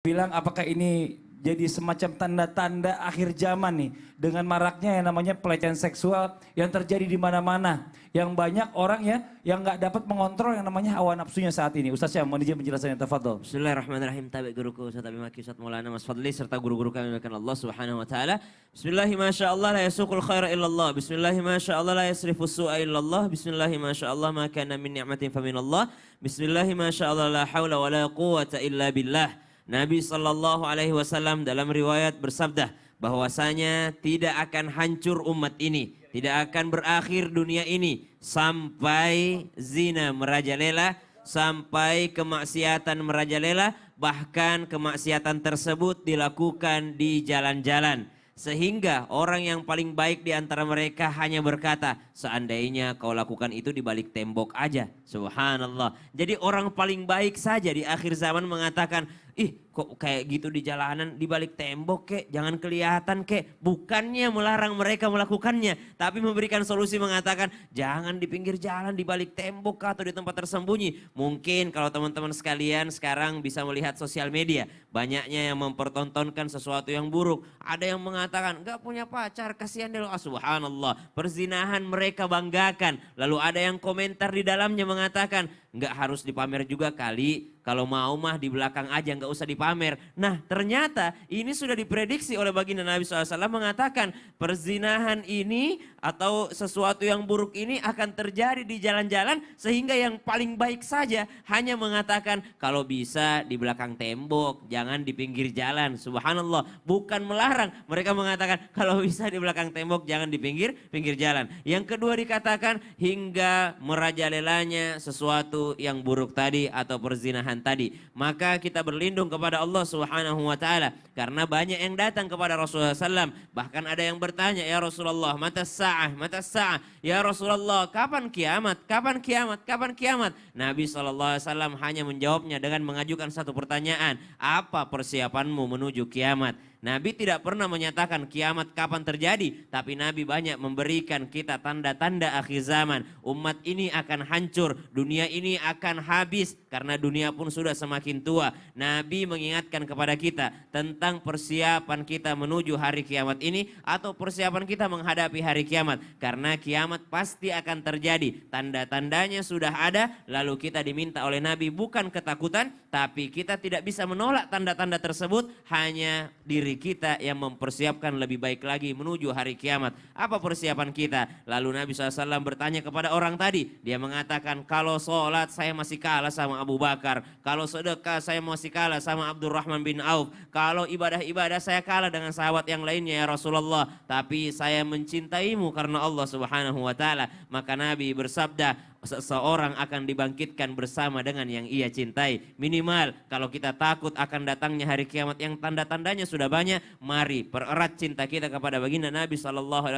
bilang apakah ini jadi semacam tanda-tanda akhir zaman nih dengan maraknya yang namanya pelecehan seksual yang terjadi di mana-mana, yang banyak orang ya yang nggak dapat mengontrol yang namanya hawa nafsunya saat ini. Ustaz Syam, mohon izin penjelasannya, tafadhol. Bismillahirrahmanirrahim. Tabi guruku Ustaz Abi Maki, Ustaz Maulana Mas Fadli serta guru-guru kami akan Allah Subhanahu wa taala. Bismillahi masyaallah la yasuqul khaira illallah. Bismillahi masyaallah la yasrifus su'a illallah. Bismillahi masyaallah ma kana min ni'matin faminallah. Bismillahi masyaallah la haula wa la quwwata illa billah. Nabi sallallahu alaihi wasallam dalam riwayat bersabda bahwasanya tidak akan hancur umat ini, tidak akan berakhir dunia ini sampai zina merajalela, sampai kemaksiatan merajalela, bahkan kemaksiatan tersebut dilakukan di jalan-jalan. Sehingga orang yang paling baik di antara mereka hanya berkata, seandainya kau lakukan itu di balik tembok aja. Subhanallah. Jadi orang paling baik saja di akhir zaman mengatakan, ih kok kayak gitu di jalanan di balik tembok kek, jangan kelihatan kek. Bukannya melarang mereka melakukannya, tapi memberikan solusi mengatakan, jangan di pinggir jalan, di balik tembok atau di tempat tersembunyi. Mungkin kalau teman-teman sekalian sekarang bisa melihat sosial media, banyaknya yang mempertontonkan sesuatu yang buruk. Ada yang mengatakan, gak punya pacar, kasihan deh lo. Subhanallah, perzinahan mereka banggakan. Lalu ada yang komentar di dalamnya mengatakan, gak harus dipamer juga kali. Kalau mau mah di belakang aja, nggak usah dipamer. Nah ternyata ini sudah diprediksi oleh baginda Nabi SAW mengatakan perzinahan ini atau sesuatu yang buruk ini akan terjadi di jalan-jalan. Sehingga yang paling baik saja hanya mengatakan kalau bisa di belakang tembok, jangan di pinggir jalan. Subhanallah, bukan melarang. Mereka mengatakan kalau bisa di belakang tembok, jangan di pinggir jalan. Yang kedua dikatakan hingga merajalelanya sesuatu yang buruk tadi atau perzinahan tadi. Maka kita berlindung kepada Allah Subhanahu wa taala karena banyak yang datang kepada Rasulullah SAW. Bahkan ada yang bertanya, ya Rasulullah, mata sa'ah, mata sa'ah. Ya Rasulullah, kapan kiamat? Kapan kiamat? Kapan kiamat? Nabi SAW hanya menjawabnya dengan mengajukan satu pertanyaan, apa persiapanmu menuju kiamat? Nabi tidak pernah menyatakan kiamat kapan terjadi, tapi Nabi banyak memberikan kita tanda-tanda akhir zaman. Umat ini akan hancur, dunia ini akan habis karena dunia pun sudah semakin tua. Nabi mengingatkan kepada kita tentang persiapan kita menuju hari kiamat ini atau persiapan kita menghadapi hari kiamat. Karena kiamat pasti akan terjadi, tanda-tandanya sudah ada, lalu kita diminta oleh Nabi bukan ketakutan, tapi kita tidak bisa menolak tanda-tanda tersebut, hanya diri kita yang mempersiapkan lebih baik lagi menuju hari kiamat. Apa persiapan kita? Lalu Nabi SAW bertanya kepada orang tadi. Dia mengatakan, kalau sholat saya masih kalah sama Abu Bakar. Kalau sedekah saya masih kalah sama Abdurrahman bin Auf. Kalau ibadah-ibadah saya kalah dengan sahabat yang lainnya ya Rasulullah. Tapi saya mencintaimu karena Allah Subhanahu wa taala. Maka Nabi bersabda, seseorang akan dibangkitkan bersama dengan yang ia cintai. Minimal kalau kita takut akan datangnya hari kiamat yang tanda-tandanya sudah banyak, mari pererat cinta kita kepada baginda Nabi SAW,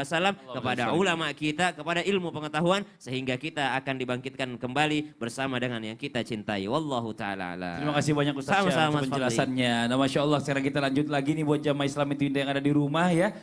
kepada ulama kita, kepada ilmu pengetahuan, sehingga kita akan dibangkitkan kembali bersama dengan yang kita cintai. Wallahu ta'ala a'lam. Terima kasih banyak Ustaz Syam atas penjelasannya. Nah, Masya Allah, sekarang kita lanjut lagi nih buat jamaah Islam itu yang ada di rumah ya.